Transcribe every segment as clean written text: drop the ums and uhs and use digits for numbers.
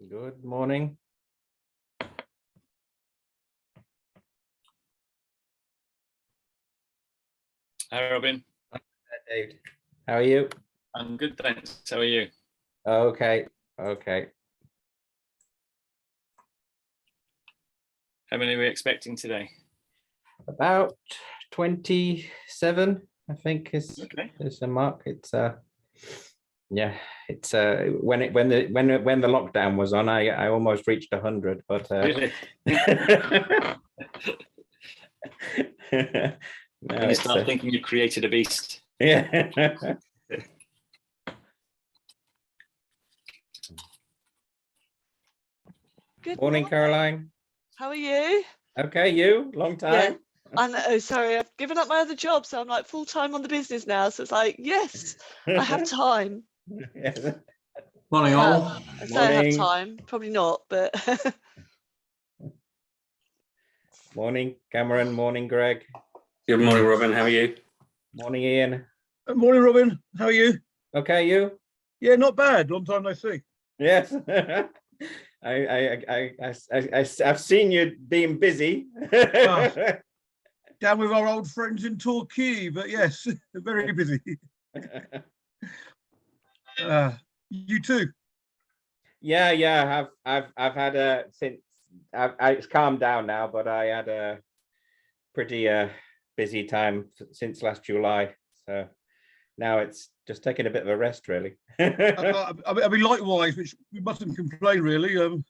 Good morning. Hi, Robin. Hi, David. How are you? I'm good, thanks. How are you? Okay. How many are we expecting today? About 27, I think is the mark. It's yeah, it's when the lockdown was on, I almost reached 100, but Really? now You start thinking you created a beast. Yeah. Good Morning, Caroline. How are you? Okay, you? Long time. Yeah, I know. Sorry, I've given up my other job, so I'm like full time on the business now. So it's like, yes, I have time. Yes. Morning, all. I say I have time, probably not, but Morning, Cameron. Morning, Greg. Good morning, Robin. How are you? Morning, Ian. Good morning, Robin. How are you? Okay, you? Yeah, not bad. Long time no see. Yes. I've seen you being busy. Down with our old friends in Torquay, but yes, very busy. You too? Yeah. I've had since it's calmed down now, but I had a pretty busy time since last July. So now it's just taking a bit of a rest, really. I mean, likewise, which we mustn't complain, really.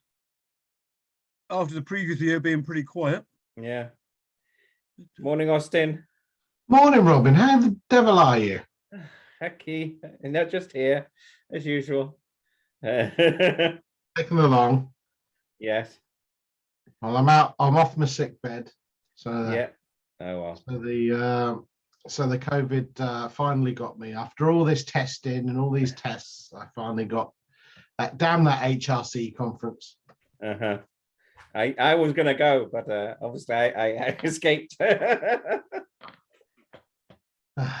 After the previous year being pretty quiet. Yeah. Morning, Austin. Morning, Robin. How the devil are you? Hecky, and they're just here as usual. Taking along. Yes. Well, I'm off my sick bed. So Yeah. Oh well. So the COVID finally got me. After all this testing and all these tests, I finally got that HRC conference. I was gonna go, but obviously I escaped.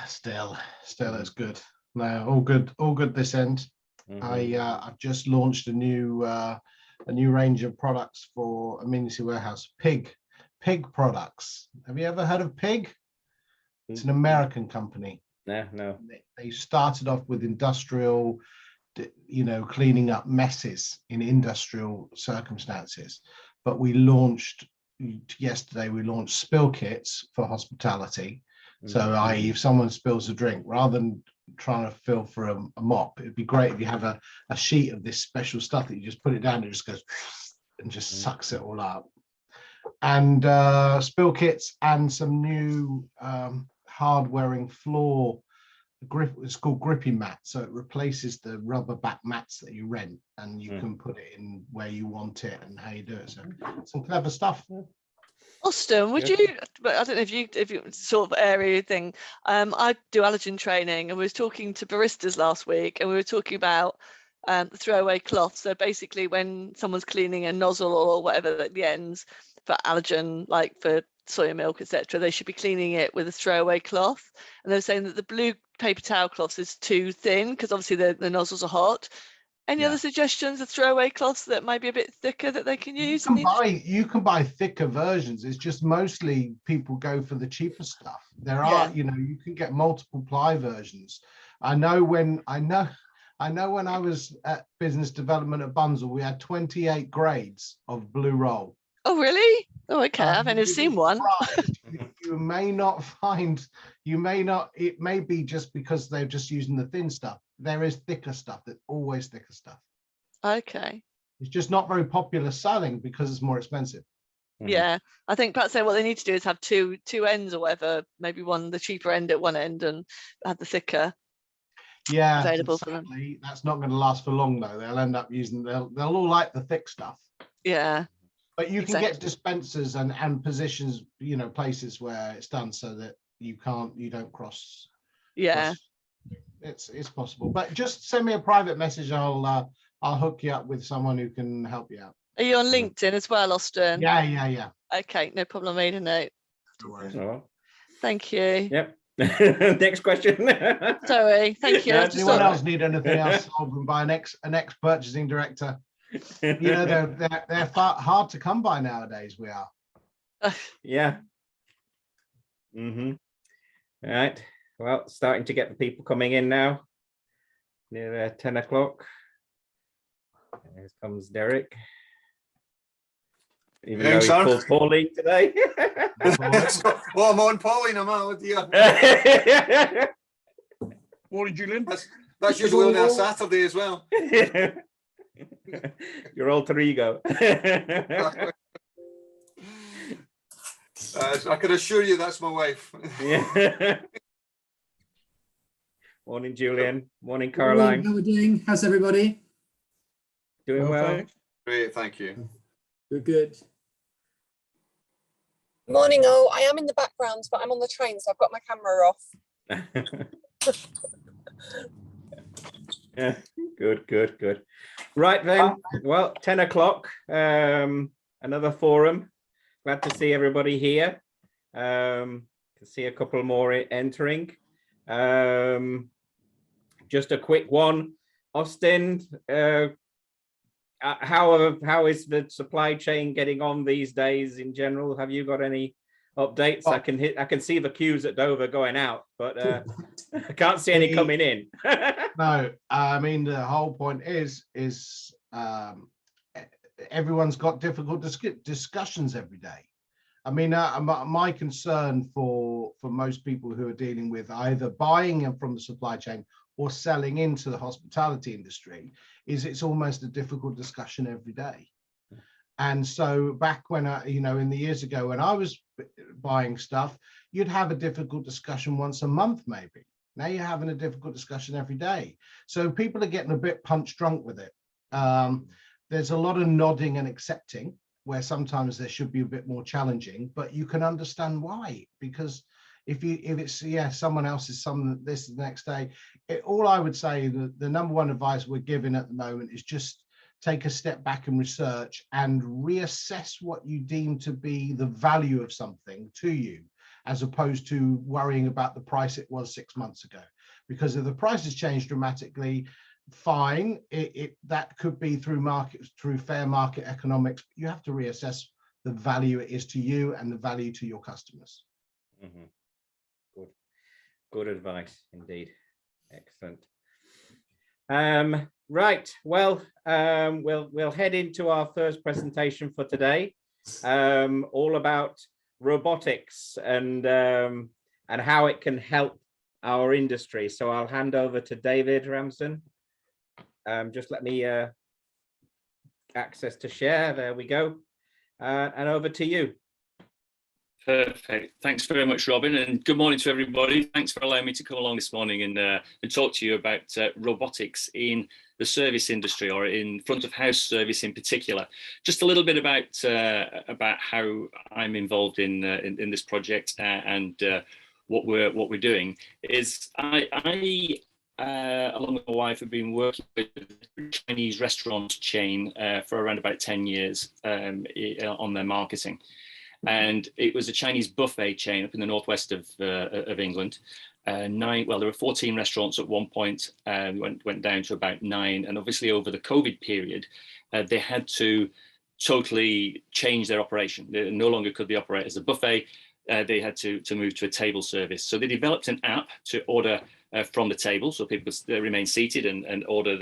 Still it's good. No, all good this end. I've just launched a new range of products for Amenity Warehouse. Pig products. Have you ever heard of Pig? It's an American company. No. They started off with industrial, cleaning up messes in industrial circumstances. But we launched yesterday, spill kits for hospitality. So i.e. if someone spills a drink, rather than trying to fill for a mop, it'd be great if you have a sheet of this special stuff that you just put it down and it just goes and just sucks it all up. And spill kits and some new hard-wearing floor grip. It's called Grippy Mat, so it replaces the rubber back mats that you rent, and you can put it in where you want it and how you do it. So some clever stuff. Austin, would you? But I don't know if you sort of area thing. I do allergen training, and we was talking to baristas last week, and we were talking about the throwaway cloth. So basically, when someone's cleaning a nozzle or whatever at the ends for allergen, like for soya milk, etc., they should be cleaning it with a throwaway cloth. And they're saying that the blue paper towel cloth is too thin because obviously the nozzles are hot. Any other suggestions of throwaway cloths that might be a bit thicker that they can use? You can buy thicker versions. It's just mostly people go for the cheaper stuff. There are, you can get multiple ply versions. I know when I was at business development at Bunzl, we had 28 grades of blue roll. Oh, really? Oh, okay. I've only seen one. You may not find, it may be just because they're just using the thin stuff. There is thicker stuff, there's always thicker stuff. Okay. It's just not very popular selling because it's more expensive. Yeah, I think perhaps what they need to do is have two ends or whatever, maybe the cheaper end at one end and have the thicker. Yeah, available for them. That's not going to last for long though. They'll end up using, they'll all like the thick stuff. Yeah. But you can get dispensers and positions, places where it's done so that you don't cross. Yeah. It's possible, but just send me a private message. I'll hook you up with someone who can help you out. Are you on LinkedIn as well, Austin? Yeah. Okay, no problem. I made a note. Thank you. Yep. Next question. Sorry, thank you. Anyone else need anything else from by an ex purchasing director? You know, they're hard to come by nowadays. We are. Yeah. All right. Well, starting to get the people coming in now. Near 10 o'clock. Here comes Derek. Even Thanks, though he's sir. pulled poorly today. Well, I'm on Pauline, I'm out with you. Morning, Julian. That's usually on our Saturday as well. Your alter ego. I can assure you that's my wife. Yeah. Morning, Julian. Morning, Caroline. How are we doing? How's everybody? Doing well. Thanks. Great, thank you. Good. Morning all. I am in the background, but I'm on the train, so I've got my camera off. Yeah, good. Right then, well, 10 o'clock, another forum. Glad to see everybody here. Can see a couple more entering. Just a quick one. Austin, how is the supply chain getting on these days in general? Have you got any updates? I can see the queues at Dover going out, but I can't see any coming in. No, I mean, the whole point is everyone's got difficult discussions every day. I mean, my concern for most people who are dealing with either buying from the supply chain or selling into the hospitality industry is it's almost a difficult discussion every day. And so back when in the years ago when I was buying stuff, you'd have a difficult discussion once a month, maybe. Now you're having a difficult discussion every day. So people are getting a bit punch drunk with it. There's a lot of nodding and accepting, where sometimes there should be a bit more challenging, but you can understand why, because if it's someone else is this the next day, all I would say, the number one advice we're giving at the moment is just take a step back and research and reassess what you deem to be the value of something to you, as opposed to worrying about the price it was 6 months ago. Because if the price has changed dramatically, fine, that could be through fair market economics, but you have to reassess the value it is to you and the value to your customers. Mm-hmm. Good advice indeed. Excellent. Right, well, we'll head into our first presentation for today, all about robotics and how it can help our industry. So I'll hand over to David Ramson. Just let me access to share. There we go. And over to you. Perfect. Thanks very much, Robin, and good morning to everybody. Thanks for allowing me to come along this morning and talk to you about robotics in the service industry, or in front of house service in particular. Just a little bit about how I'm involved in this project and what we're doing. Is I along with my wife, have been working with a Chinese restaurant chain for around about 10 years on their marketing. And it was a Chinese buffet chain up in the northwest of England. There were 14 restaurants at one point, went down to about 9. And obviously over the COVID period, they had to totally change their operation. They no longer could they operate as a buffet. They had to move to a table service. So they developed an app to order from the table, so people could remain seated and order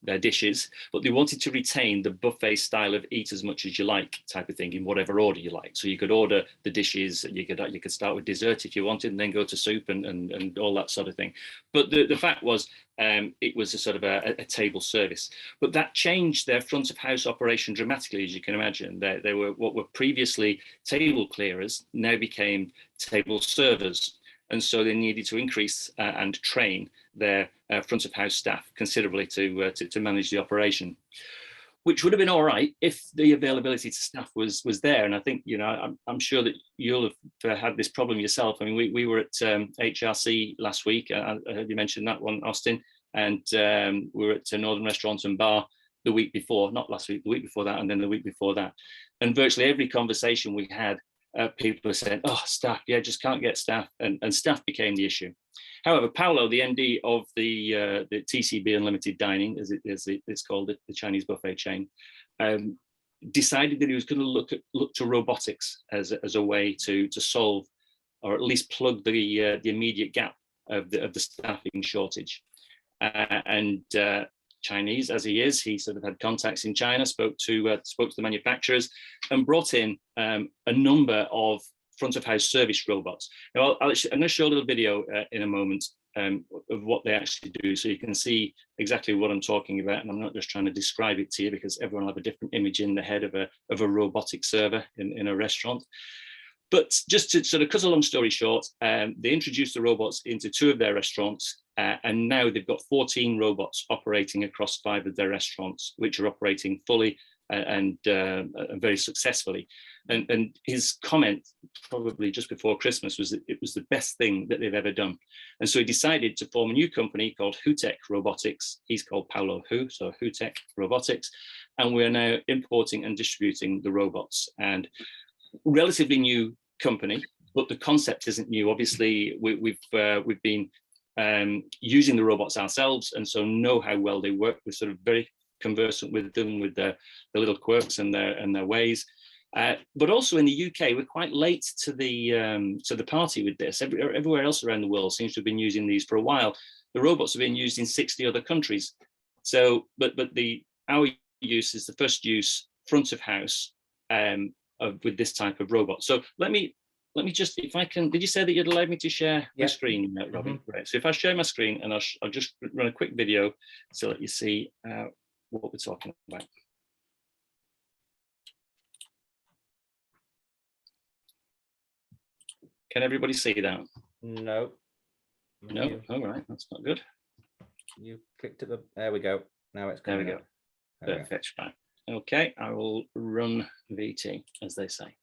their dishes, but they wanted to retain the buffet style of eat as much as you like type of thing in whatever order you like. So you could order the dishes, you could start with dessert if you wanted, and then go to soup and all that sort of thing. But the fact was, it was a sort of a table service. But that changed their front of house operation dramatically, as you can imagine. They were what were previously table clearers now became table servers. And so they needed to increase and train their front of house staff considerably to manage the operation, which would have been all right if the availability to staff was there. And I think, I'm sure that you'll have had this problem yourself. I mean, we were at HRC last week. I heard you mention that one, Austin, and we were at Northern Restaurant and Bar the week before, not last week, the week before that, and then the week before that. And virtually every conversation we had people are saying, oh, staff, yeah, just can't get staff, and staff became the issue. However, Paolo, the MD of the TCB Unlimited Dining, as it's called, the Chinese buffet chain, decided that he was going to look to robotics as a way to solve, or at least plug the immediate gap of the staffing shortage. And Chinese as he is, he sort of had contacts in China, spoke to the manufacturers, and brought in a number of front of house service robots. Now, I'm going to show a little video in a moment of what they actually do, so you can see exactly what I'm talking about. And I'm not just trying to describe it to you, because everyone will have a different image in the head of a robotic server in a restaurant. But just to sort of cut a long story short, they introduced the robots into 2 of their restaurants, and now they've got 14 robots operating across 5 of their restaurants, which are operating fully and very successfully. And his comment, probably just before Christmas, was that it was the best thing that they've ever done. And so he decided to form a new company called Hutech Robotics. He's called Paolo Hu, so Hutech Robotics. And we're now importing and distributing the robots. And relatively new company, but the concept isn't new. Obviously, we've been using the robots ourselves, and so know how well they work. We're sort of very conversant with them, with the little quirks and their ways. But also in the UK, we're quite late to the party with this. Everywhere else around the world seems to have been using these for a while. The robots have been used in 60 other countries. So, but our use is the first use front of house with this type of robot. So let me just, if I can, did you say that you'd allow me to share my screen, Robin? Right. So if I share my screen, and I'll just run a quick video so that you see what we're talking about. Can everybody see that? No. No. All right, that's not good. You clicked at the. There we go. Now it's There coming. we go. Perfect. Right. Okay, I will run VT, as they say.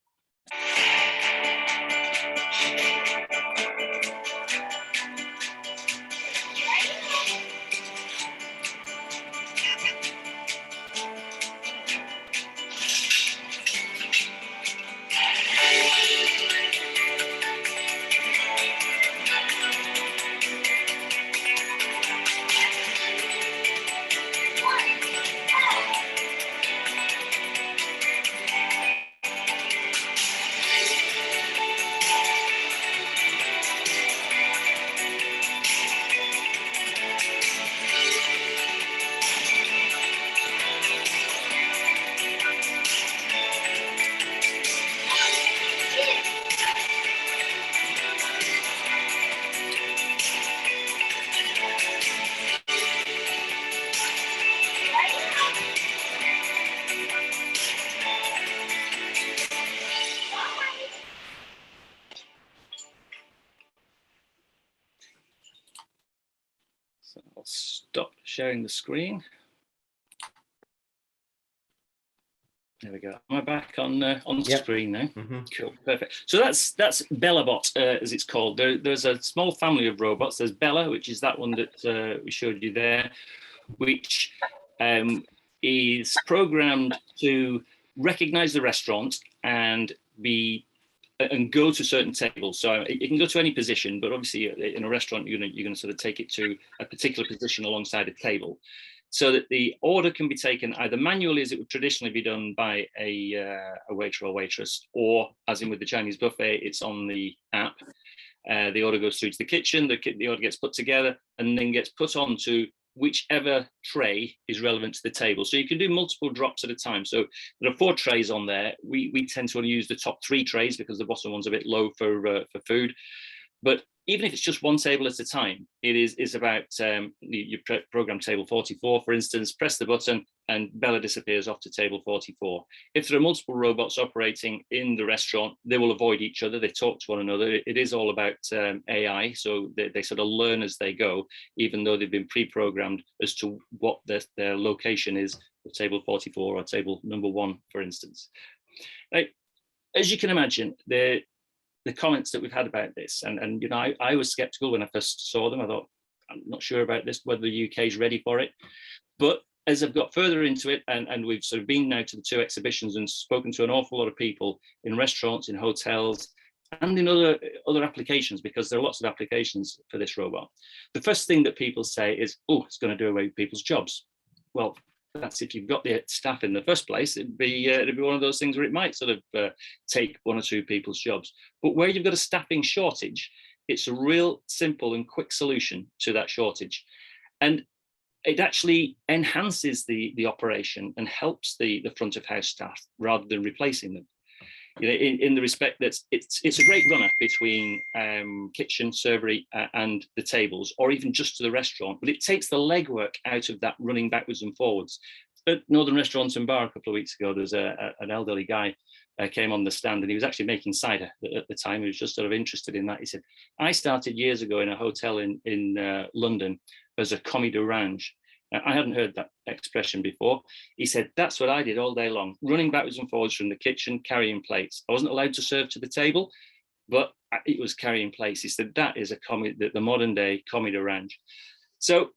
So I'll stop sharing the screen. There we go. Am I back on screen now? Cool, perfect. So that's BellaBot, as it's called. There's a small family of robots. There's Bella, which is that one that we showed you there, which is programmed to recognize the restaurant and go to certain tables. So it can go to any position, but obviously in a restaurant, you're gonna sort of take it to a particular position alongside a table, so that the order can be taken either manually, as it would traditionally be done by a waiter or waitress, or as in with the Chinese buffet, it's on the app. The order goes through to the kitchen, the order gets put together and then gets put onto whichever tray is relevant to the table. So you can do multiple drops at a time. So there are 4 trays on there. We tend to only use the top 3 trays because the bottom one's a bit low for food. But even if it's just one table at a time, it's about you program table 44, for instance, press the button and Bella disappears off to table 44. If there are multiple robots operating in the restaurant, they will avoid each other. They talk to one another. It is all about AI. So they sort of learn as they go, even though they've been pre-programmed as to what their location is for table 44 or table number 1, for instance. As you can imagine, the comments that we've had about this, and you know, I was skeptical when I first saw them. I thought, I'm not sure about this, whether the UK is ready for it. But as I've got further into it, and we've sort of been now to the 2 exhibitions and spoken to an awful lot of people in restaurants, in hotels, and in other applications, because there are lots of applications for this robot. The first thing that people say is, oh, it's going to do away with people's jobs. Well, that's if you've got the staff in the first place. It'd be one of those things where it might sort of take 1 or 2 people's jobs. But where you've got a staffing shortage, it's a real simple and quick solution to that shortage. And it actually enhances the operation and helps the front of house staff rather than replacing them. You know, in the respect that it's a great runner between kitchen, servery, and the tables, or even just to the restaurant. But it takes the legwork out of that running backwards and forwards. At Northern Restaurants and Bar a couple of weeks ago, there's an elderly guy came on the stand, and he was actually making cider at the time. He was just sort of interested in that. He said, I started years ago in a hotel in London as a commis de range. I hadn't heard that expression before. He said, that's what I did all day long, running backwards and forwards from the kitchen, carrying plates. I wasn't allowed to serve to the table, but it was carrying plates. He said, that is the modern day commis de range. So,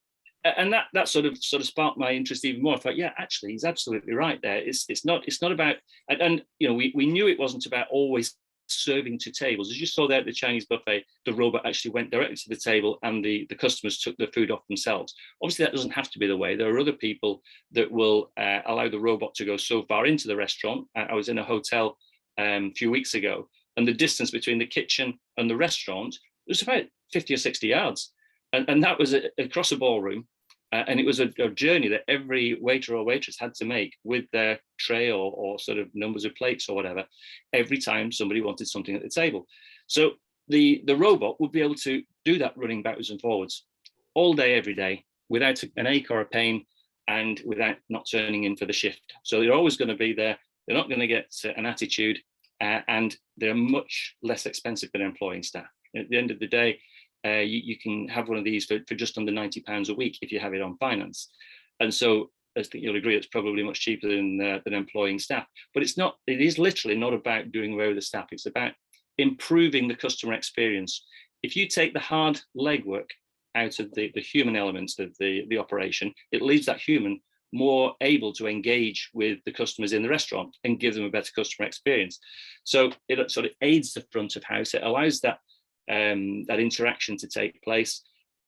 and that sort of sparked my interest even more. I thought, yeah, actually, he's absolutely right there. It's not about, and you know, we knew it wasn't about always serving to tables. As you saw there at the Chinese buffet, the robot actually went directly to the table and the customers took the food off themselves. Obviously, that doesn't have to be the way. There are other people that will allow the robot to go so far into the restaurant. I was in a hotel a few weeks ago, and the distance between the kitchen and the restaurant was about 50 or 60 yards. And that was across a ballroom. And it was a journey that every waiter or waitress had to make with their tray or sort of numbers of plates or whatever, every time somebody wanted something at the table. So the robot would be able to do that running backwards and forwards all day, every day, without an ache or a pain, and without not turning in for the shift. So they're always going to be there. They're not going to get an attitude, and they're much less expensive than employing staff. At the end of the day, you can have one of these for just under £90 a week if you have it on finance. And so I think you'll agree it's probably much cheaper than employing staff. But it is literally not about doing away with the staff. It's about improving the customer experience. If you take the hard legwork out of the human elements of the operation, it leaves that human more able to engage with the customers in the restaurant and give them a better customer experience. So it sort of aids the front of house. It allows that interaction to take place,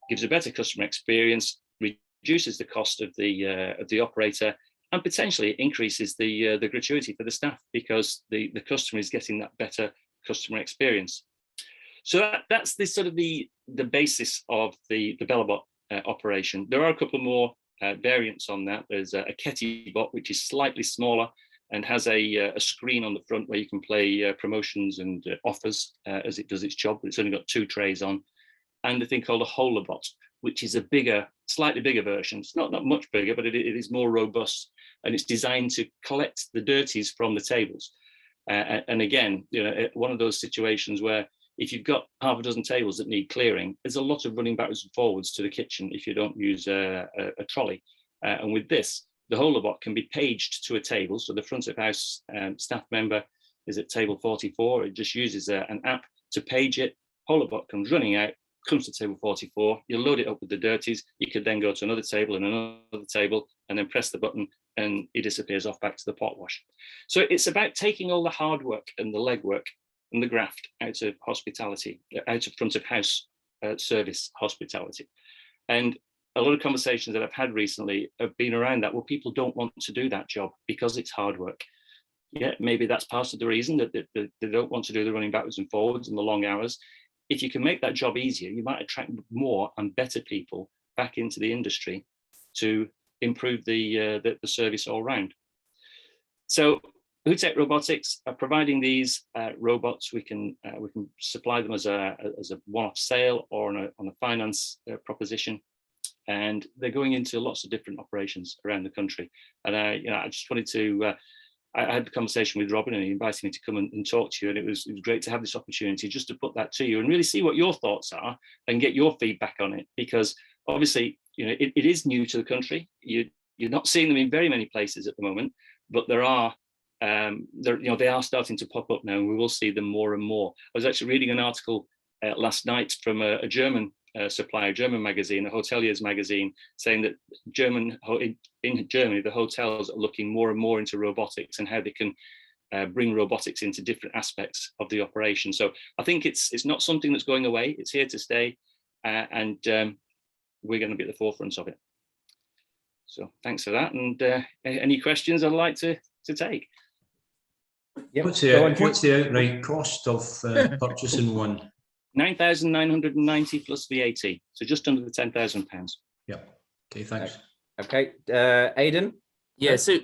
gives a better customer experience, reduces the cost of the operator, and potentially increases the gratuity for the staff, because the customer is getting that better customer experience. So that's the sort of the basis of the BellaBot operation. There are a couple more variants on that. There's a KettyBot, which is slightly smaller and has a screen on the front where you can play promotions and offers as it does its job. But it's only got 2 trays on. And a thing called a HolaBot, which is a bigger, slightly bigger version. It's not much bigger, but it is more robust, and it's designed to collect the dirties from the tables. And again, you know, one of those situations where if you've got half a dozen tables that need clearing, there's a lot of running backwards and forwards to the kitchen if you don't use a trolley. And with this, the HolaBot can be paged to a table. So the front of house staff member is at table 44. It just uses an app to page it. HolaBot comes running out, comes to table 44. You load it up with the dirties. You could then go to another table and another table, and then press the button, and it disappears off back to the pot wash. So it's about taking all the hard work and the legwork and the graft out of hospitality, out of front of house service hospitality. And a lot of conversations that I've had recently have been around that. Well, people don't want to do that job because it's hard work. Yeah, maybe that's part of the reason that they don't want to do the running backwards and forwards and the long hours. If you can make that job easier, you might attract more and better people back into the industry to improve the service all round. So Hutech Robotics are providing these robots. We can supply them as a one-off sale or on a finance proposition, and they're going into lots of different operations around the country. And I just wanted to. I had a conversation with Robin, and he invited me to come and talk to you, and it was great to have this opportunity just to put that to you and really see what your thoughts are and get your feedback on it, because obviously, you know, it is new to the country. You're not seeing them in very many places at the moment, but there are. They are starting to pop up now, and we will see them more and more. I was actually reading an article last night from a German supplier, a German magazine, a Hoteliers magazine, saying that in Germany, the hotels are looking more and more into robotics and how they can bring robotics into different aspects of the operation. So I think it's not something that's going away. It's here to stay, and we're going to be at the forefront of it. So thanks for that. And any questions I'd like to take? Yep. What's the outright cost of purchasing one? 9,990 plus VAT, so just under the £10,000. Yeah. Okay. Thanks. Okay, Aidan. Yeah. So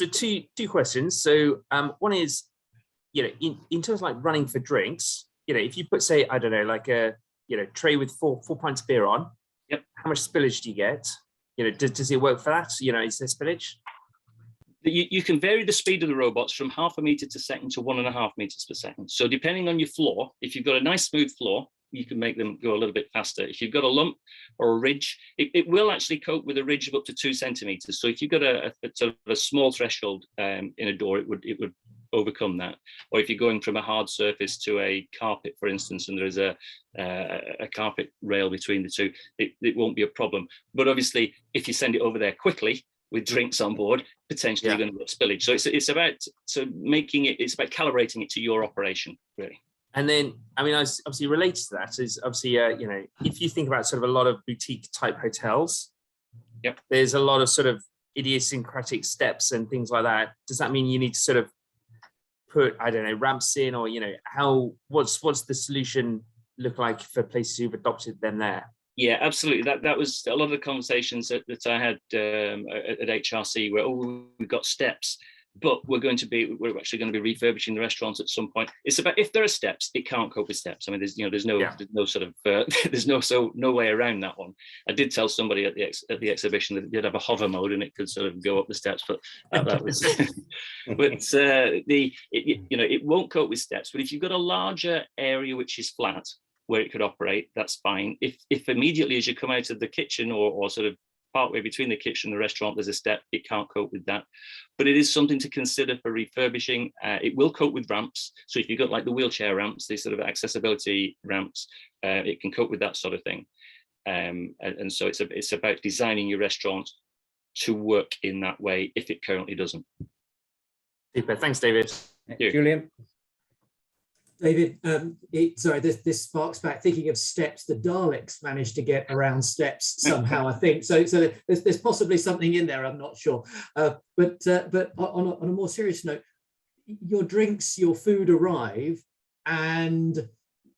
two questions. So one is, in terms of like running for drinks, if you put, say, I don't know, like a tray with four pints of beer on, yep, how much spillage do you get? Does it work for that? Is there spillage? You can vary the speed of the robots from 0.5 meter per second to 1.5 meters per second. So depending on your floor, if you've got a nice smooth floor, you can make them go a little bit faster. If you've got a lump or a ridge, it will actually cope with a ridge of up to 2 centimeters. So if you've got a sort of a small threshold in a door, it would overcome that. Or if you're going from a hard surface to a carpet, for instance, and there is a carpet rail between the two, it won't be a problem. But obviously, if you send it over there quickly with drinks on board, potentially you're going to get spillage. So it's about calibrating it to your operation, really. And then, I mean, obviously related to that is obviously, if you think about sort of a lot of boutique type hotels, yep, there's a lot of sort of idiosyncratic steps and things like that. Does that mean you need to sort of put, I don't know, ramps in, or what's the solution look like for places who've adopted them there? Yeah, absolutely. That was a lot of the conversations that I had at HRC, where we've got steps, but we're actually going to be refurbishing the restaurants at some point. It's about, if there are steps, it can't cope with steps. I mean, there's no sort of there's no way around that one. I did tell somebody at the exhibition that it did have a hover mode and it could sort of go up the steps, but that was it won't cope with steps. But if you've got a larger area which is flat, where it could operate, that's fine. If immediately as you come out of the kitchen or sort of partway between the kitchen and the restaurant, there's a step, it can't cope with that. But it is something to consider for refurbishing. It will cope with ramps. So if you've got like the wheelchair ramps, these sort of accessibility ramps, it can cope with that sort of thing. And so it's about designing your restaurant to work in that way if it currently doesn't. Super. Thanks, David. Thank you. Julian. David, this sparks back thinking of steps. The Daleks managed to get around steps somehow, I think. So there's possibly something in there. I'm not sure. But on a more serious note, your drinks, your food arrive, and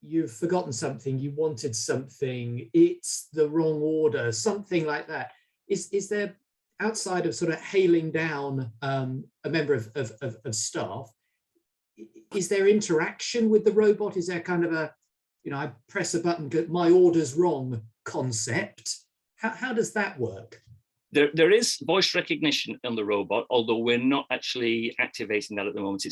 you've forgotten something. You wanted something. It's the wrong order. Something like that. Is there, outside of sort of hailing down a member of staff, is there interaction with the robot? Is there kind of a, I press a button, my order's wrong concept? How does that work? There is voice recognition on the robot, although we're not actually activating that at the moment.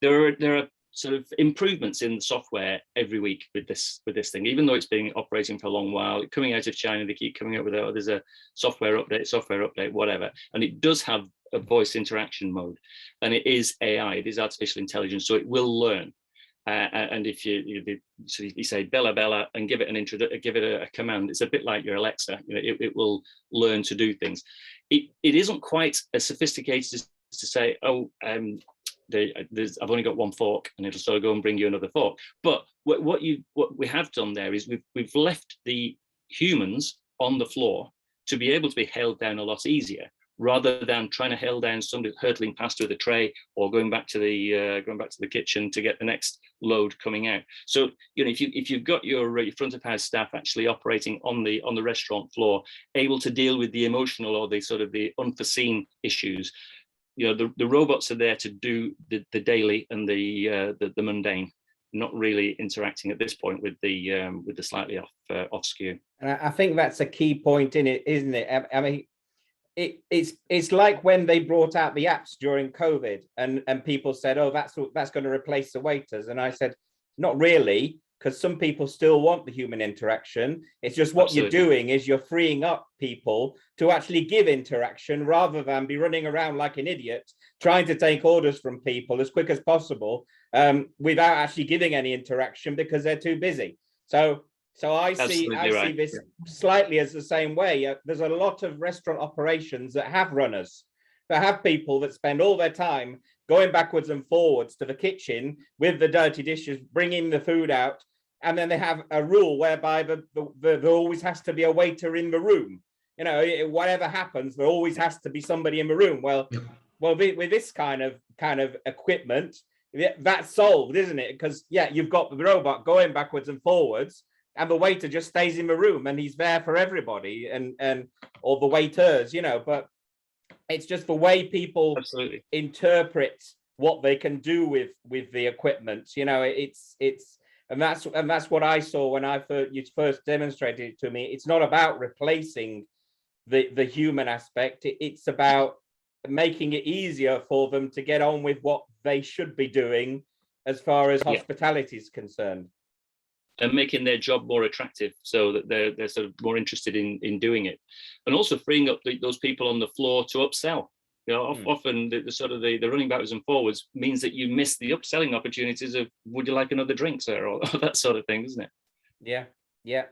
There are sort of improvements in the software every week with this thing, even though it's been operating for a long while. Coming out of China, they keep coming up with there's a software update, whatever, and it does have a voice interaction mode, and it is AI, it is artificial intelligence, so it will learn. And if you say Bella Bella and give it a command, it's a bit like your Alexa. It will learn to do things. It isn't quite as sophisticated as to say, I've only got one fork, and it'll sort of go and bring you another fork. But what we have done there is we've left the humans on the floor to be able to be held down a lot easier, rather than trying to hail down somebody hurtling past with a tray or going back to the kitchen to get the next load coming out. So if you've got your front of house staff actually operating on the restaurant floor, able to deal with the emotional or the sort of the unforeseen issues, the robots are there to do the daily and the mundane, not really interacting at this point with the slightly off skew. And I think that's a key point in it, isn't it? I mean, it's like when they brought out the apps during COVID, and people said, oh, that's going to replace the waiters. And I said, not really, because some people still want the human interaction. It's just what Absolutely. You're doing is you're freeing up people to actually give interaction, rather than be running around like an idiot trying to take orders from people as quick as possible without actually giving any interaction because they're too busy. So So I see this slightly as the same way. There's a lot of restaurant operations that have runners, that have people that spend all their time going backwards and forwards to the kitchen with the dirty dishes, bringing the food out. And then they have a rule whereby there always has to be a waiter in the room. You know, whatever happens, there always has to be somebody in the room. Well, with this kind of equipment, that's solved, isn't it? Because yeah, you've got the robot going backwards and forwards, and the waiter just stays in the room and he's there for everybody, and or the waiters, you know. But it's just the way people interpret what they can do with the equipment, you know. And that's what I saw when you first demonstrated it to me. It's not about replacing the human aspect. It's about making it easier for them to get on with what they should be doing as far as hospitality is concerned. And making their job more attractive, so that they're sort of more interested in doing it, and also freeing up those people on the floor to upsell. You know, often the sort of the running backwards and forwards means that you miss the upselling opportunities of, would you like another drink, sir, or that sort of thing, isn't it? Yeah.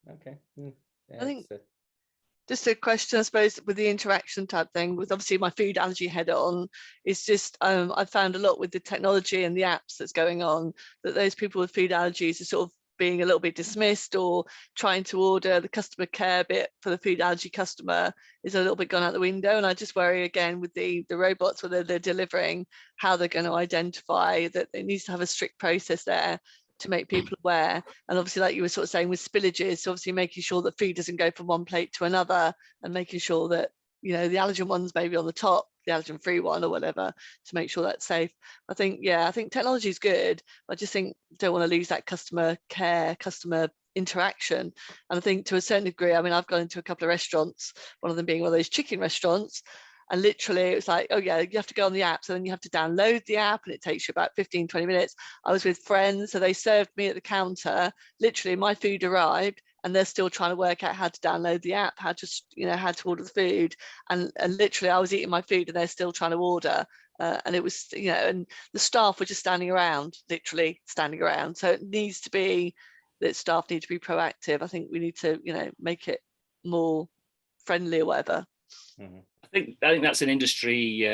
Okay. Yeah, I think just a question, I suppose, with the interaction type thing, with obviously my food allergy head on, is just I've found a lot with the technology and the apps that's going on, that those people with food allergies are sort of being a little bit dismissed, or trying to order. The customer care bit for the food allergy customer is a little bit gone out the window. And I just worry again with the robots, whether they're delivering, how they're going to identify that. It needs to have a strict process there to make people aware. And obviously, like you were sort of saying with spillages, so obviously making sure that food doesn't go from one plate to another, and making sure that, you know, the allergen one's maybe on the top, the allergen free one or whatever, to make sure that's safe. I think technology is good. I just think don't want to lose that customer care, customer interaction. And I think to a certain degree, I mean, I've gone into a couple of restaurants, one of them being one of those chicken restaurants, and literally it was like, oh yeah, you have to go on the app, so then you have to download the app, and it takes you about 15-20 minutes. I was with friends, so they served me at the counter. Literally my food arrived and they're still trying to work out how to download the app, how to order the food, and literally I was eating my food and they're still trying to order. And it was, you know, and the staff were just standing around, literally standing around. So it needs to be that staff need to be proactive. I think we need to, you know, make it more friendly or whatever. I think that's an industry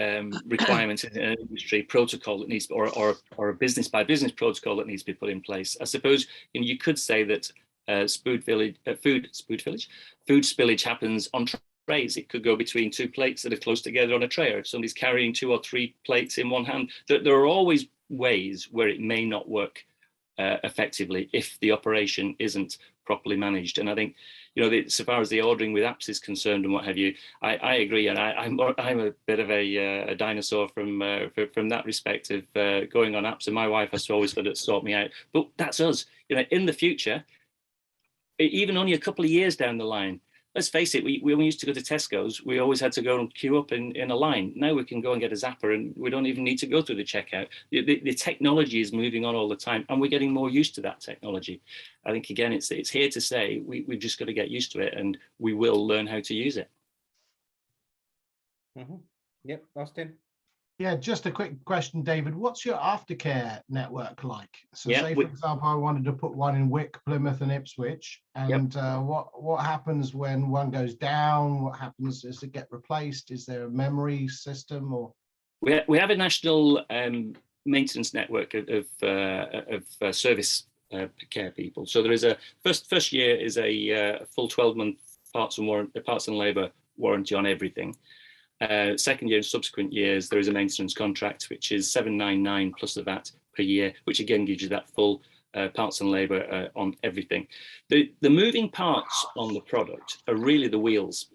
requirement, an industry protocol that needs, or a business by business protocol that needs to be put in place. I suppose, you know, you could say that food spillage happens on trays. It could go between two plates that are close together on a tray, or if somebody's carrying 2 or 3 plates in one hand. There are always ways where it may not work effectively if the operation isn't properly managed. And I think, you know, so far as the ordering with apps is concerned and what have you, I agree, and I'm a bit of a dinosaur from that respect of going on apps, and my wife has to always sort me out. But that's us, you know. In the future, even only a couple of years down the line, let's face it, when we used to go to Tesco's, we always had to go and queue up in a line. Now we can go and get a zapper and we don't even need to go through the checkout. The technology is moving on all the time, and we're getting more used to that technology. I think, again, it's here to stay. We've just got to get used to it, and we will learn how to use it. Yep, Austin. Yeah, just a quick question, David. What's your aftercare network like? So say, for example, I wanted to put one in Wick, Plymouth and Ipswich, and what happens when one goes down? What happens? Does it get replaced? Is there a memory system? Or we have a national maintenance network of service care people. So there is a first year is a full 12-month parts and labour warranty on everything. Second year and subsequent years, there is a maintenance contract, which is $799 plus the VAT per year, which again gives you that full parts and labour on everything. The moving parts on the product are really the wheels,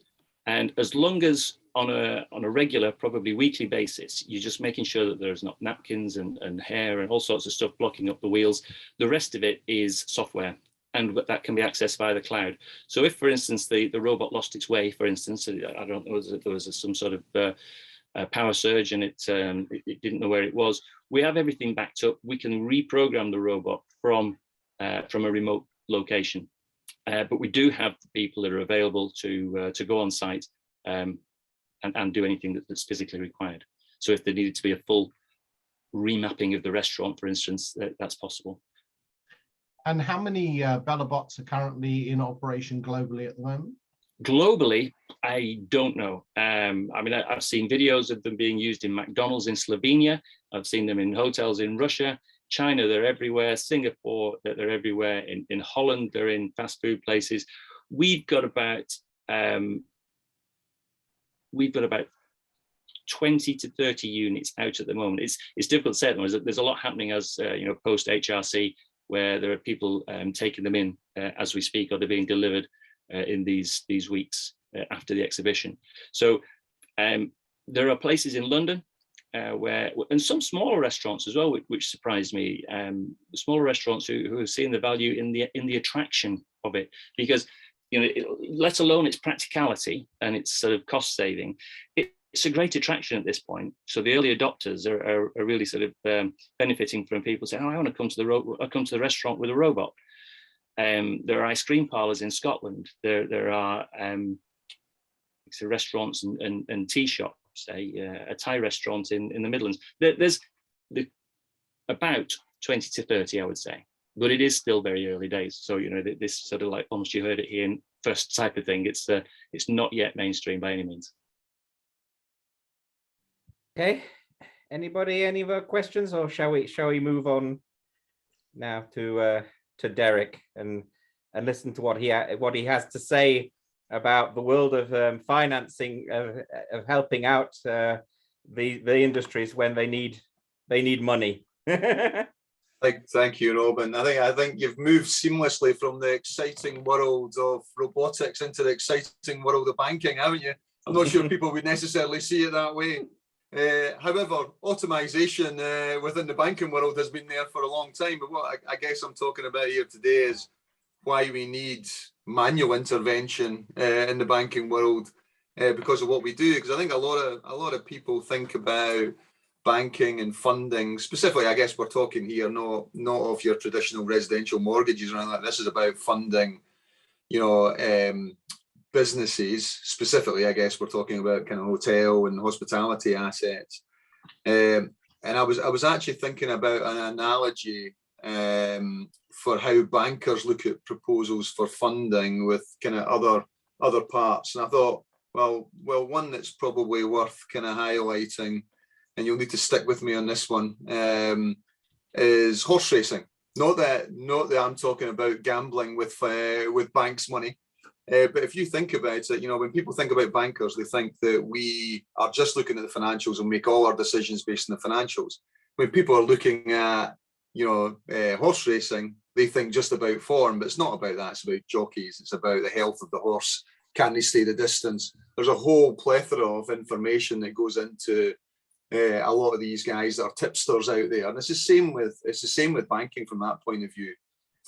and as long as on a regular, probably weekly basis, you're just making sure that there's not napkins and hair and all sorts of stuff blocking up the wheels. The rest of it is software, and that can be accessed via the cloud. So if, for instance, the robot lost its way, for instance, I don't know, there was some sort of power surge and it didn't know where it was, we have everything backed up. We can reprogram the robot from a remote location. But we do have people that are available to go on site and do anything that's physically required. So if there needed to be a full remapping of the restaurant, for instance, that's possible. And how many BellaBots are currently in operation globally at the moment? Globally, I don't know. I mean, I've seen videos of them being used in McDonald's in Slovenia. I've seen them in hotels in Russia, China, they're everywhere. Singapore, they're everywhere. In Holland, they're in fast food places. We've got about 20 to 30 units out at the moment. It's difficult to say at the moment. There's a lot happening as post HRC, where there are people taking them in as we speak, or they're being delivered in these weeks after the exhibition. So there are places in London and some smaller restaurants as well, which surprised me. Smaller restaurants who have seen the value in the attraction of it, because let alone its practicality and its sort of cost saving, it's a great attraction at this point. So the early adopters are really sort of benefiting from people saying, "Oh, I want to come to the restaurant with a robot." There are ice cream parlors in Scotland. There are restaurants and tea shops. A Thai restaurant in the Midlands. There's about 20 to 30, I would say, but it is still very early days. So this sort of like almost you heard it here in first type of thing. It's not yet mainstream by any means. Okay. Anybody, any other questions, or shall we move on now to Derek and listen to what he has to say about the world of financing, of helping out the industries when they need money. Thank you, Robin. I think you've moved seamlessly from the exciting world of robotics into the exciting world of banking, haven't you? I'm not sure people would necessarily see it that way. However, automation within the banking world has been there for a long time. But what I guess I'm talking about here today is why we need manual intervention in the banking world because of what we do. Because I think a lot of people think about banking and funding specifically. I guess we're talking here not of your traditional residential mortgages or anything like that. This is about funding, businesses specifically. I guess we're talking about kind of hotel and hospitality assets. And I was actually thinking about an analogy for how bankers look at proposals for funding with kind of other parts. And I thought, well, one that's probably worth kind of highlighting, and you'll need to stick with me on this one, is horse racing. Not that I'm talking about gambling with banks' money. But if you think about it, when people think about bankers, they think that we are just looking at the financials and make all our decisions based on the financials. When people are looking at, horse racing, they think just about form, but it's not about that. It's about jockeys. It's about the health of the horse. Can they stay the distance? There's a whole plethora of information that goes into a lot of these guys that are tipsters out there. And it's the same with banking from that point of view.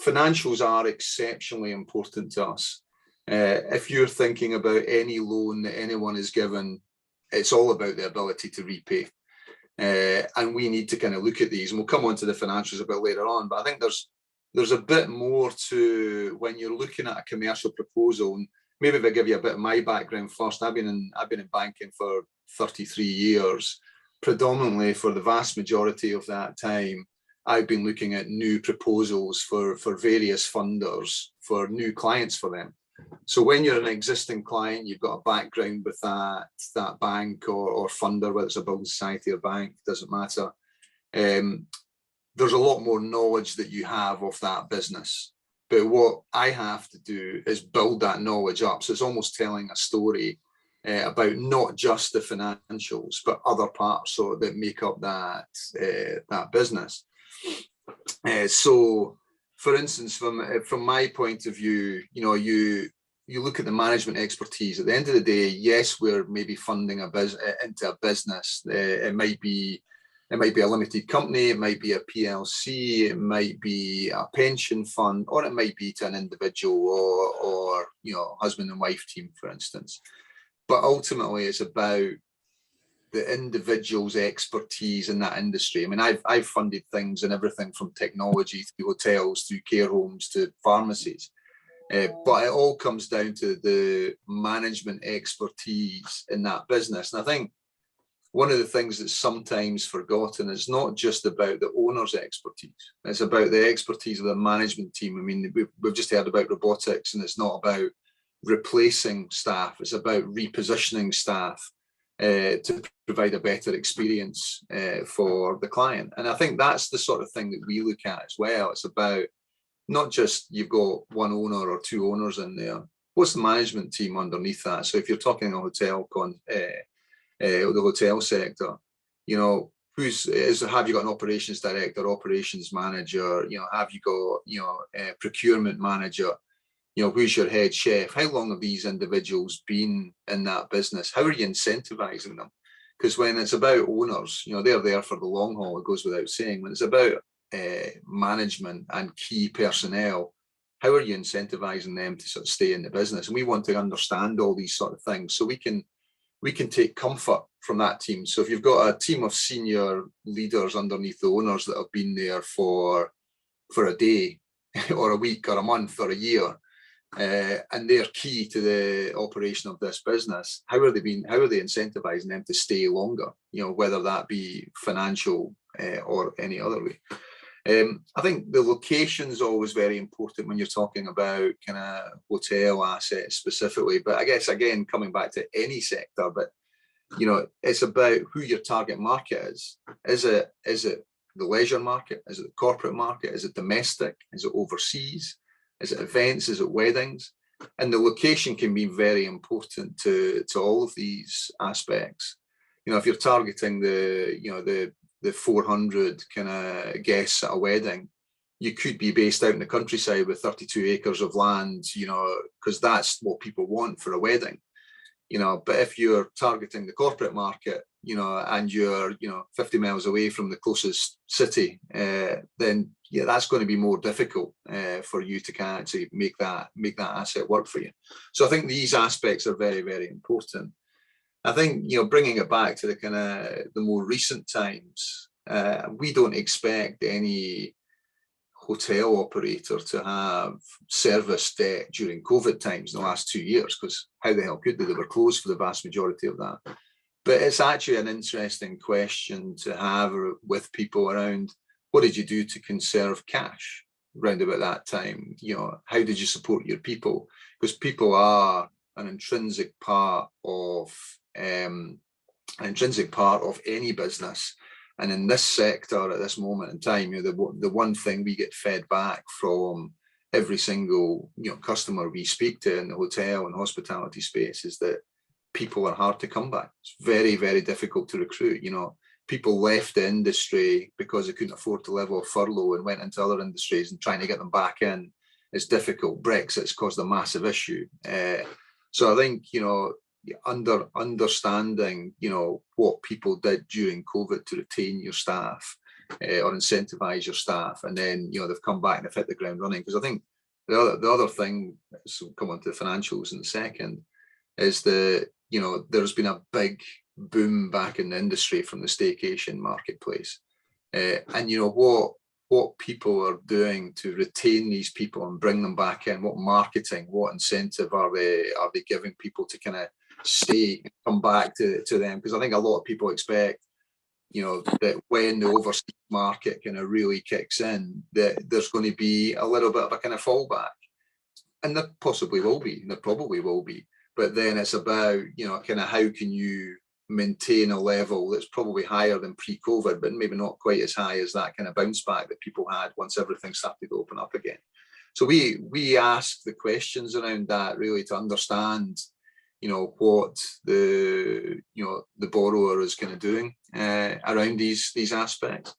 Financials are exceptionally important to us. If you're thinking about any loan that anyone is given, it's all about the ability to repay. And we need to kind of look at these, and we'll come on to the financials a bit later on. But I think there's a bit more to when you're looking at a commercial proposal. And maybe if I give you a bit of my background first, I've been in banking for 33 years. Predominantly for the vast majority of that time, I've been looking at new proposals for various funders, for new clients for them. So when you're an existing client, you've got a background with that bank or funder, whether it's a building society or bank, doesn't matter. There's a lot more knowledge that you have of that business. But what I have to do is build that knowledge up. So it's almost telling a story about not just the financials, but other parts that make up that business. So, for instance, from my point of view, you look at the management expertise. At the end of the day, yes, we're maybe funding into a business. It might be a limited company, it might be a PLC, it might be a pension fund, or it might be to an individual or husband and wife team, for instance. But ultimately, it's about the individual's expertise in that industry. I mean, I've funded things in everything from technology to hotels, to care homes, to pharmacies. But it all comes down to the management expertise in that business. And I think one of the things that's sometimes forgotten is not just about the owner's expertise. It's about the expertise of the management team. I mean, we've just heard about robotics, and it's not about replacing staff. It's about repositioning staff to provide a better experience for the client. And I think that's the sort of thing that we look at as well. It's about not just you've got one owner or two owners in there. What's the management team underneath that? So if you're talking a hotel the hotel sector, you know, have you got an operations director, operations manager, you know, have you got, you know, a procurement manager, you know, who's your head chef? How long have these individuals been in that business? How are you incentivizing them? Because when it's about owners, you know, they're there for the long haul, it goes without saying. When it's about management and key personnel, how are you incentivizing them to sort of stay in the business? And we want to understand all these sort of things so we can take comfort from that team. So if you've got a team of senior leaders underneath the owners that have been there for a day or a week or a month or a year, and they're key to the operation of this business, how are they incentivizing them to stay longer? You know, whether that be financial or any other way. I think the location is always very important when you're talking about kind of hotel assets specifically. But I guess, again, coming back to any sector, but, you know, it's about who your target market is. Is it the leisure market? Is it the corporate market? Is it domestic? Is it overseas? Is it events? Is it weddings? And the location can be very important to all of these aspects. You know, if you're targeting the 400 kind of guests at a wedding, you could be based out in the countryside with 32 acres of land, you know, because that's what people want for a wedding, you know. But if you're targeting the corporate market, you know, and you're, you know, 50 miles away from the closest city, then yeah, that's going to be more difficult for you to kind of actually make that asset work for you. So I think these aspects are very, very important. I think, you know, bringing it back to the kind of the more recent times, we don't expect any hotel operator to have service debt during COVID times in the last 2 years, because how the hell could they? They were closed for the vast majority of that. But it's actually an interesting question to have with people around, what did you do to conserve cash round about that time? You know, how did you support your people? Because people are an intrinsic part of any business, and in this sector at this moment in time, you know, the one thing we get fed back from every single, you know, customer we speak to in the hotel and hospitality space is that people are hard to come by. It's very, very difficult to recruit. You know, people left the industry because they couldn't afford to live off furlough and went into other industries, and trying to get them back in is difficult. Brexit's caused a massive issue. So I think, you know, understanding, you know, what people did during COVID to retain your staff or incentivize your staff, and then, you know, they've come back and they've hit the ground running. Because I think the other thing, so we'll come on to the financials in a second, is that, you know, there's been a big boom back in the industry from the staycation marketplace, and you know what people are doing to retain these people and bring them back in. What marketing, what incentive are they giving people to kind of stay, come back to them? Because I think a lot of people expect, you know, that when the overseas market kind of really kicks in, that there's going to be a little bit of a kind of fallback, and there possibly will be, and there probably will be. But then it's about, you know, kind of how can you maintain a level that's probably higher than pre-COVID, but maybe not quite as high as that kind of bounce back that people had once everything started to open up again. So we ask the questions around that, really, to understand, you know, what the borrower is kind of doing around these aspects.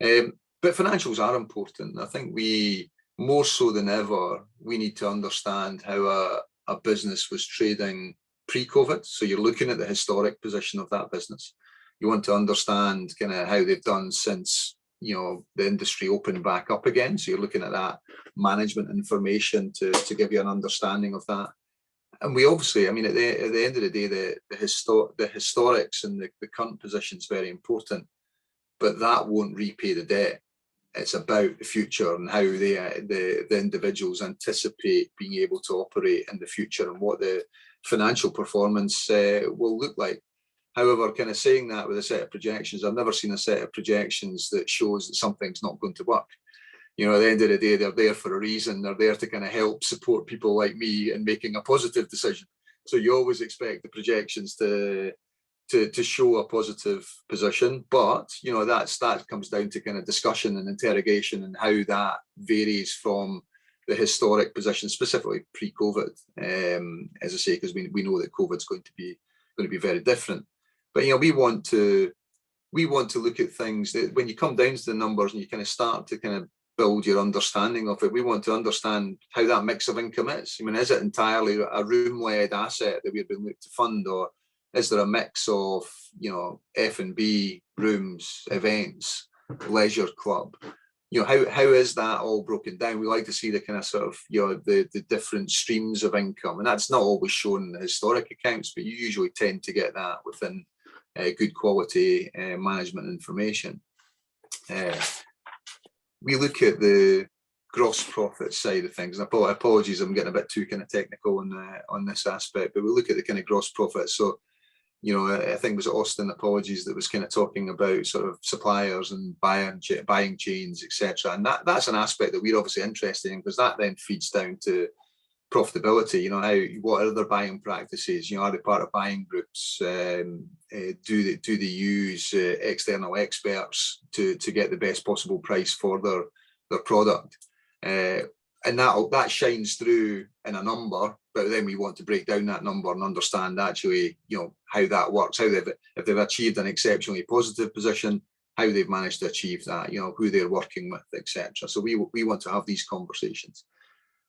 But financials are important. I think we, more so than ever, we need to understand how a business was trading pre-COVID. So you're looking at the historic position of that business. You want to understand kind of how they've done since, you know, the industry opened back up again. So you're looking at that management information to give you an understanding of that. And we obviously, I mean, at the end of the day, the historics and the current position is very important, but that won't repay the debt. It's about the future and how the individuals anticipate being able to operate in the future and what the financial performance will look like. However, kind of saying that with a set of projections, I've never seen a set of projections that shows that something's not going to work. You know, at the end of the day, they're there for a reason. They're there to kind of help support people like me in making a positive decision. So you always expect the projections to show a positive position, but you know, that comes down to kind of discussion and interrogation and how that varies from the historic position, specifically pre-COVID. As I say, because we know that COVID's going to be very different. But you know, we want to look at things that when you come down to the numbers and you kind of start to kind of build your understanding of it, we want to understand how that mix of income is. I mean, is it entirely a room-led asset that we've been looking to fund, or is there a mix of, you know, F&B, rooms, events, leisure club? You know, how is that all broken down? We like to see the kind of sort of, you know, the different streams of income, and that's not always shown in the historic accounts, but you usually tend to get that within good quality management information. We look at the gross profit side of things, and apologies, I'm getting a bit too kind of technical on this aspect, but we look at the kind of gross profit. So, you know, I think it was Austin, apologies, that was kind of talking about sort of suppliers and buying chains, etc. And that's an aspect that we're obviously interested in, because that then feeds down to profitability. You know, what are their buying practices? You know, are they part of buying groups? Do they use external experts to get the best possible price for their product? And that shines through in a number, but then we want to break down that number and understand actually, you know, how that works, if they've achieved an exceptionally positive position, how they've managed to achieve that, you know, who they're working with, etc. So we want to have these conversations.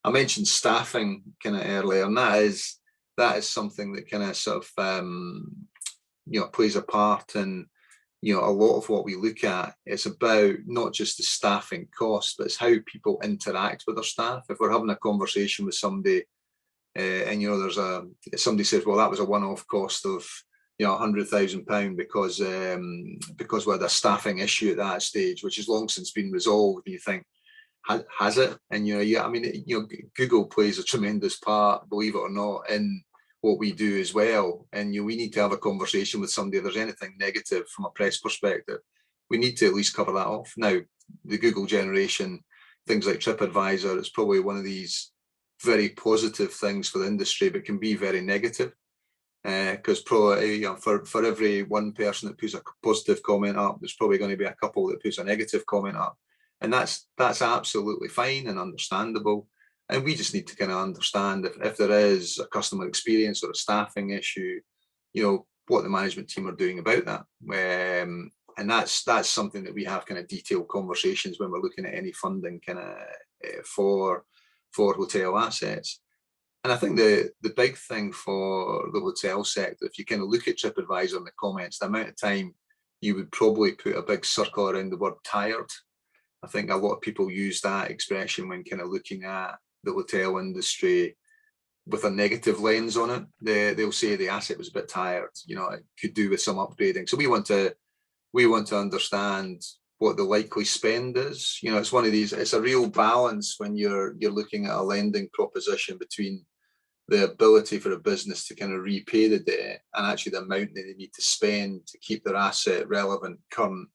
I mentioned staffing kind of earlier, and that is something that kind of sort of you know, plays a part in, you know, a lot of what we look at. It's about not just the staffing cost, but it's how people interact with their staff. If we're having a conversation with somebody, and you know, somebody says, well, that was a one-off cost of, you know, £100,000 because we had a staffing issue at that stage, which has long since been resolved. And you think, has it? And you know, yeah, I mean, you know, Google plays a tremendous part, believe it or not, in what we do as well. And you know, we need to have a conversation with somebody. If there's anything negative from a press perspective, we need to at least cover that off. Now, the Google generation, things like TripAdvisor, it's probably one of these very positive things for the industry, but can be very negative. Because probably, you know, for every one person that puts a positive comment up, there's probably going to be a couple that puts a negative comment up. And that's absolutely fine and understandable. And we just need to kind of understand if there is a customer experience or a staffing issue, you know, what the management team are doing about that. And that's something that we have kind of detailed conversations when we're looking at any funding kind of for hotel assets. And I think the big thing for the hotel sector, if you kind of look at TripAdvisor in the comments, the amount of time you would probably put a big circle around the word tired. I think a lot of people use that expression when kind of looking at the hotel industry with a negative lens on it. They'll say the asset was a bit tired, you know, it could do with some upgrading. So we want to understand what the likely spend is. You know, it's one of these, it's a real balance when you're looking at a lending proposition between the ability for a business to kind of repay the debt and actually the amount that they need to spend to keep their asset relevant, current,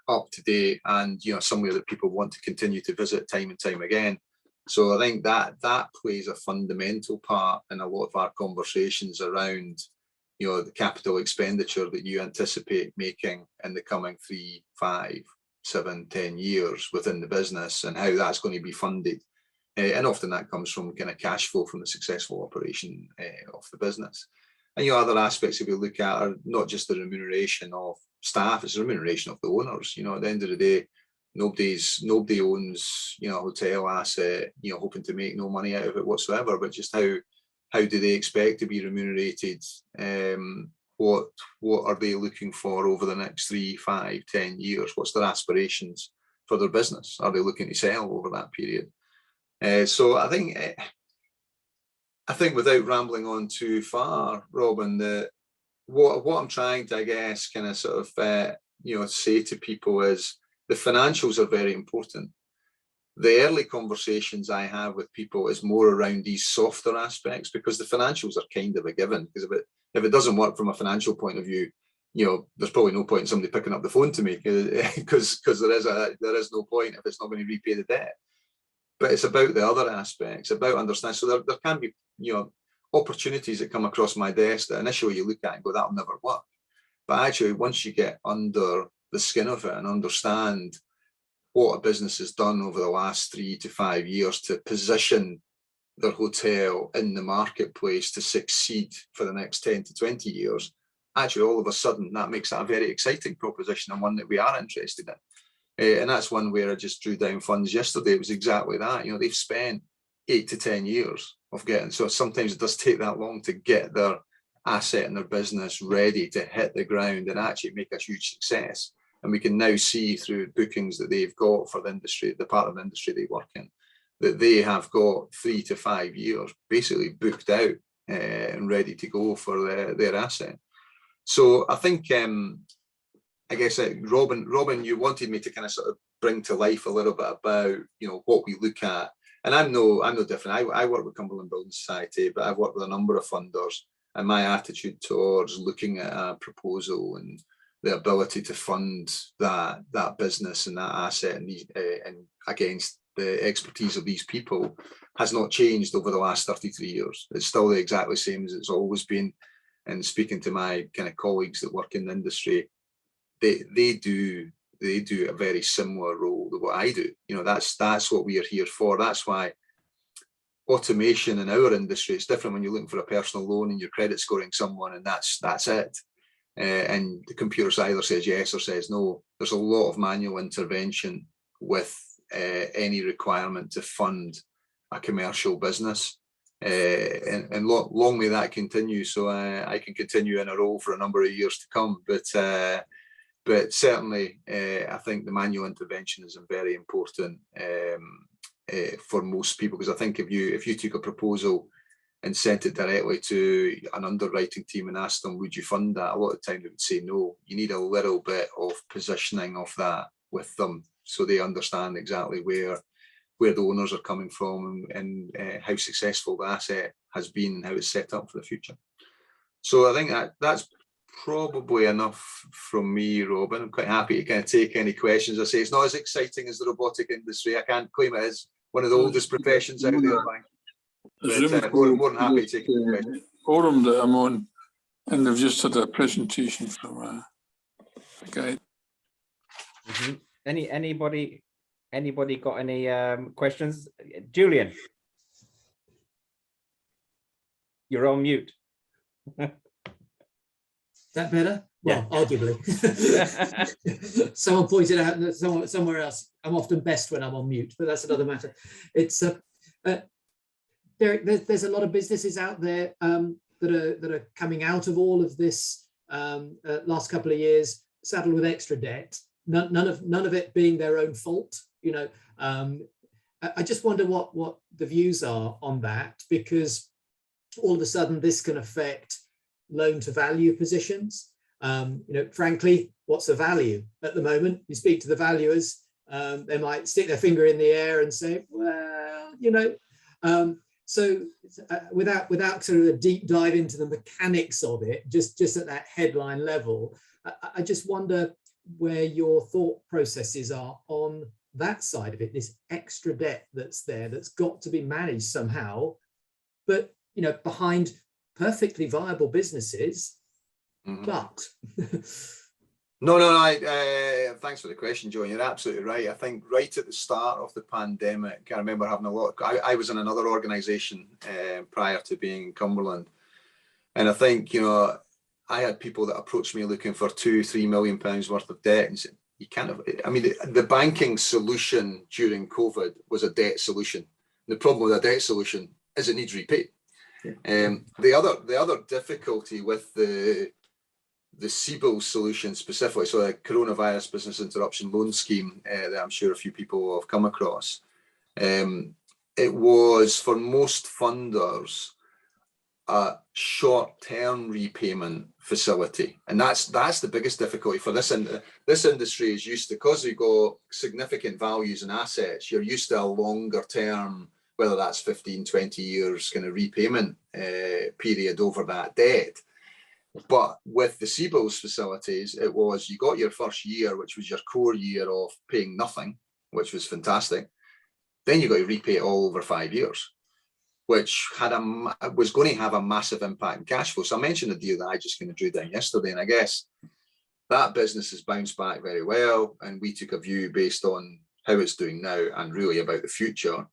up to date, and you know, somewhere that people want to continue to visit time and time again. So I think that plays a fundamental part in a lot of our conversations around, you know, the capital expenditure that you anticipate making in the coming 3, 5, 7, 10 years within the business, and how that's going to be funded. And often that comes from kind of cash flow from the successful operation of the business. And you know, other aspects that we look at are not just the remuneration of staff, it's the remuneration of the owners. You know, at the end of the day, nobody owns, you know, a hotel asset, you know, hoping to make no money out of it whatsoever, but just how do they expect to be remunerated? What are they looking for over the next 3, 5, 10 years? What's their aspirations for their business? Are they looking to sell over that period? So I think without rambling on too far, Robin, what I'm trying to, I guess, kind of sort of, you know, say to people is the financials are very important. The early conversations I have with people is more around these softer aspects, because the financials are kind of a given. Because if it doesn't work from a financial point of view, there's probably no point in somebody picking up the phone to me because there is no point if it's not going to repay the debt. But it's about the other aspects, about understanding. So there can be, opportunities that come across my desk that initially you look at and go, that'll never work. But actually, once you get under the skin of it and understand what a business has done over the last 3 to 5 years to position their hotel in the marketplace to succeed for the next 10 to 20 years, actually all of a sudden that makes that a very exciting proposition and one that we are interested in. And that's one where I just drew down funds yesterday. It was exactly that. They've spent 8 to 10 years of getting, so sometimes it does take that long to get their asset and their business ready to hit the ground and actually make a huge success. And we can now see through bookings that they've got for the industry, the part of the industry they work in, that they have got 3 to 5 years basically booked out and ready to go for their asset. So I think, I guess, Robin, you wanted me to kind of sort of bring to life a little bit about, what we look at. And I'm no different. I work with Cumberland Building Society, but I've worked with a number of funders, and my attitude towards looking at a proposal and the ability to fund that business and that asset and against the expertise of these people has not changed over the last 33 years. It's still exactly the same as it's always been. And speaking to my kind of colleagues that work in the industry, they do a very similar role to what I do. That's what we are here for. That's why automation in our industry is different when you're looking for a personal loan and you're credit scoring someone and that's it. And the computer either says yes or says no. There's a lot of manual intervention with any requirement to fund a commercial business. And long may that continue, so I can continue in a role for a number of years to come. But certainly, I think the manual intervention is very important for most people, because I think if you took a proposal and sent it directly to an underwriting team and asked them, would you fund that? A lot of time they would say no. You need a little bit of positioning of that with them so they understand exactly where the owners are coming from and how successful the asset has been and how it's set up for the future. So I think that's probably enough from me, Robin. I'm quite happy to kind of take any questions. I say it's not as exciting as the robotic industry. I can't claim it is one of the oldest professions out there, but more than happy to take any questions. Forum that I'm on, and they've just had a presentation from a guy. Anybody got any questions? Julian, you're on mute. That better? Well, yeah. Arguably. Someone pointed out that somewhere else I'm often best when I'm on mute, but that's another matter. It's there's a lot of businesses out there that are coming out of all of this last couple of years saddled with extra debt. None of it being their own fault. I just wonder what the views are on that, because all of a sudden this can affect loan to value positions. Frankly, what's the value at the moment? You speak to the valuers, they might stick their finger in the air and say, well, so without sort of a deep dive into the mechanics of it, just at that headline level, I just wonder where your thought processes are on that side of it, this extra debt that's there, that's got to be managed somehow, but behind perfectly viable businesses. But no, thanks for the question, Joe. You're absolutely right. I think right at the start of the pandemic, I remember having a lot I was in another organization prior to being in Cumberland, and I think I had people that approached me looking for £2-3 million worth of debt and said, you can't have, the banking solution during COVID was a debt solution. The problem with a debt solution is it needs repaid. Yeah. The other difficulty with the CBIL solution specifically, so the Coronavirus Business Interruption Loan Scheme that I'm sure a few people have come across, it was for most funders a short-term repayment facility, and that's the biggest difficulty for this industry. Is used to, because we've got significant values and assets, you're used to a longer term, whether that's 15-20 years kind of repayment period over that debt. But with the CBILS facilities, it was, you got your first year, which was your core year of paying nothing, which was fantastic. Then you got to repay it all over 5 years, which was going to have a massive impact in cash flow. So I mentioned a deal that I just kind of drew down yesterday, and I guess that business has bounced back very well, and we took a view based on how it's doing now and really about the future.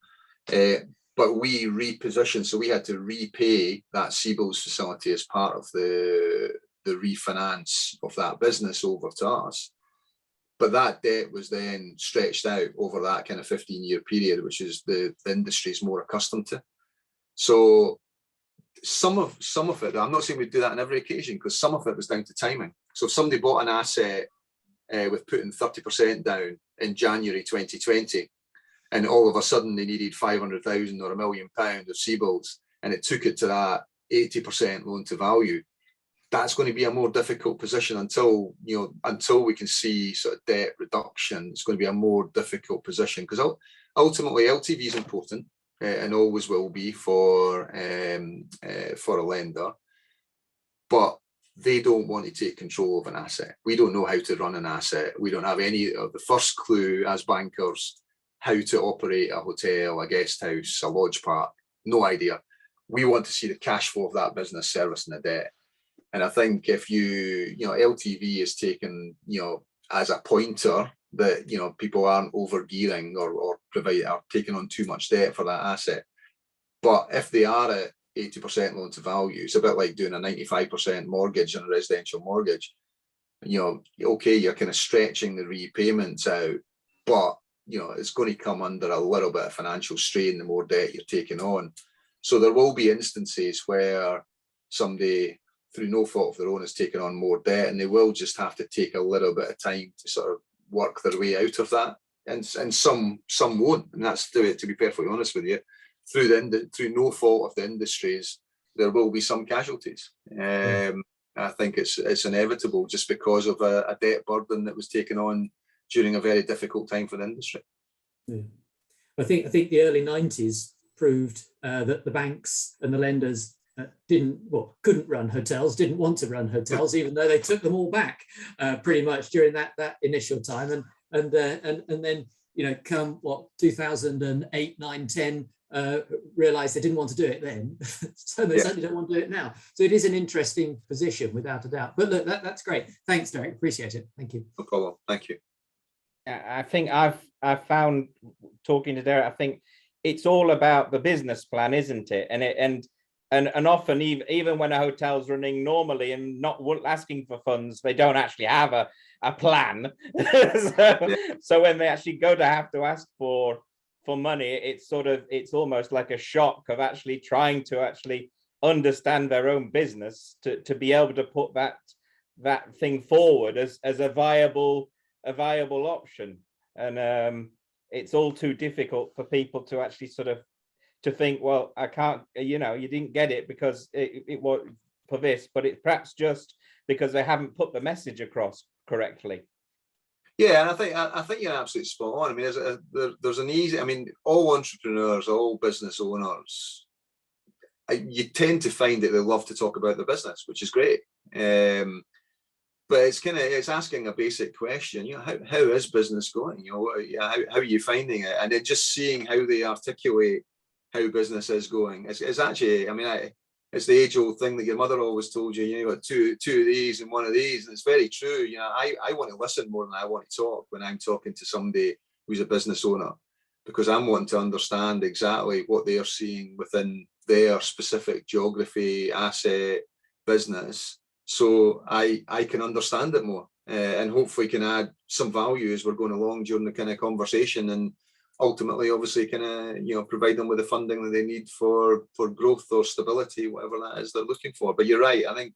But we repositioned, so we had to repay that CBILS facility as part of the refinance of that business over to us. But that debt was then stretched out over that kind of 15-year period, which is the industry is more accustomed to. So some of it, I'm not saying we do that on every occasion, because some of it was down to timing. So if somebody bought an asset with putting 30% down in January 2020, and all of a sudden they needed 500,000 or £1 million of CBILS, and it took it to that 80% loan to value, that's going to be a more difficult position until we can see sort of debt reduction. It's going to be a more difficult position, because ultimately LTV is important and always will be for a lender, but they don't want to take control of an asset. We don't know how to run an asset. We don't have any of the first clue as bankers how to operate a hotel, a guest house, a lodge park. No idea. We want to see the cash flow of that business servicing the debt. And I think if LTV is taken, as a pointer that, people aren't over gearing or taking on too much debt for that asset. But if they are at 80% loan to value, it's a bit like doing a 95% mortgage on a residential mortgage. Okay, you're kind of stretching the repayments out, but it's going to come under a little bit of financial strain the more debt you're taking on. So there will be instances where somebody, through no fault of their own, has taken on more debt, and they will just have to take a little bit of time to sort of work their way out of that. And some won't, and that's to be perfectly honest with you. Through no fault of the industries, there will be some casualties. I think it's inevitable, just because of a debt burden that was taken on during a very difficult time for the industry. Yeah. I think the early 90s proved that the banks and the lenders couldn't run hotels, didn't want to run hotels, even though they took them all back pretty much during that initial time. And then come 2008, 9, 10, realized they didn't want to do it then. So they certainly don't want to do it now. So it is an interesting position, without a doubt. But look, that's great. Thanks, Derek. Appreciate it. Thank you. No problem. Thank you. I think I've found, talking to Derek, I think it's all about the business plan, isn't it? And often even when a hotel's running normally and not asking for funds, they don't actually have a plan. So when they actually have to ask for money, it's almost like a shock of actually trying to understand their own business to be able to put that thing forward as a viable option. And it's all too difficult for people to actually to think, well, I can't, you didn't get it because it was for this, but it's perhaps just because they haven't put the message across correctly. Yeah, and I think you're absolutely spot on. I mean, there's an easy, all entrepreneurs, all business owners, you tend to find that they love to talk about their business, which is great. But it's asking a basic question, how is business going? How are you finding it? And then just seeing how they articulate how business is going. It's actually, it's the age-old thing that your mother always told you, you got two of these and one of these, and it's very true. I want to listen more than I want to talk when I'm talking to somebody who's a business owner, because I'm wanting to understand exactly what they are seeing within their specific geography, asset, business, so I can understand it more, and hopefully can add some value as we're going along during the kind of conversation, and ultimately, obviously, provide them with the funding that they need for growth or stability, whatever that is they're looking for. But you're right. I think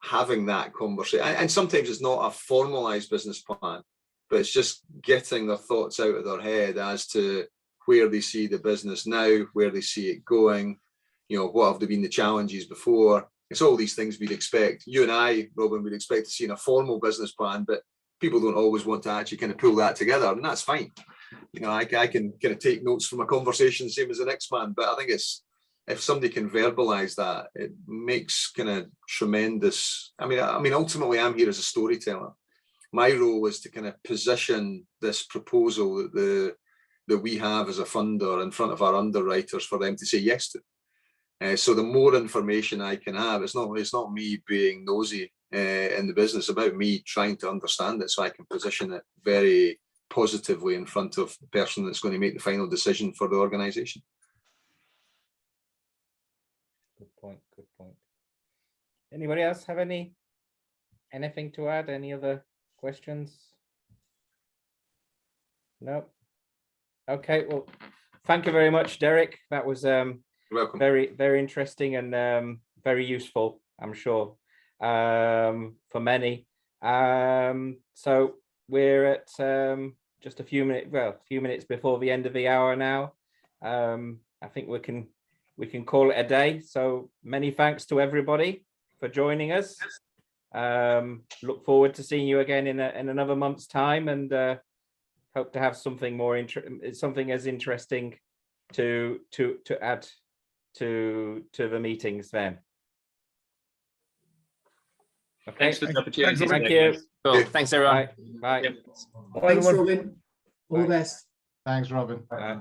having that conversation, and sometimes it's not a formalized business plan, but it's just getting their thoughts out of their head as to where they see the business now, where they see it going, what have been the challenges before. It's all these things we'd expect. You and I, Robin, we'd expect to see in a formal business plan, but people don't always want to actually kind of pull that together, and that's fine. I can kind of take notes from a conversation, same as the next man, but I think it's if somebody can verbalize that, it makes kind of tremendous. I mean, ultimately, I'm here as a storyteller. My role is to kind of position this proposal that we have as a funder in front of our underwriters for them to say yes to. So the more information I can have, it's not me being nosy in the business, about me trying to understand it so I can position it very positively in front of the person that's going to make the final decision for the organization. Good point. Good point. Anybody else have anything to add? Any other questions? No. Okay. Well, thank you very much, Derek. That was You're welcome. very, very interesting and very useful, I'm sure, for many. So we're at just a few minutes before the end of the hour now. I think we can call it a day. So many thanks to everybody for joining us. Look forward to seeing you again in another month's time, and hope to have something something as interesting to add to the meetings then. Okay. Thanks for the opportunity. Thank you. Cool. Thanks, everyone. Bye. Yep. Thanks, Robin. All the best. Thanks, Robin. Bye.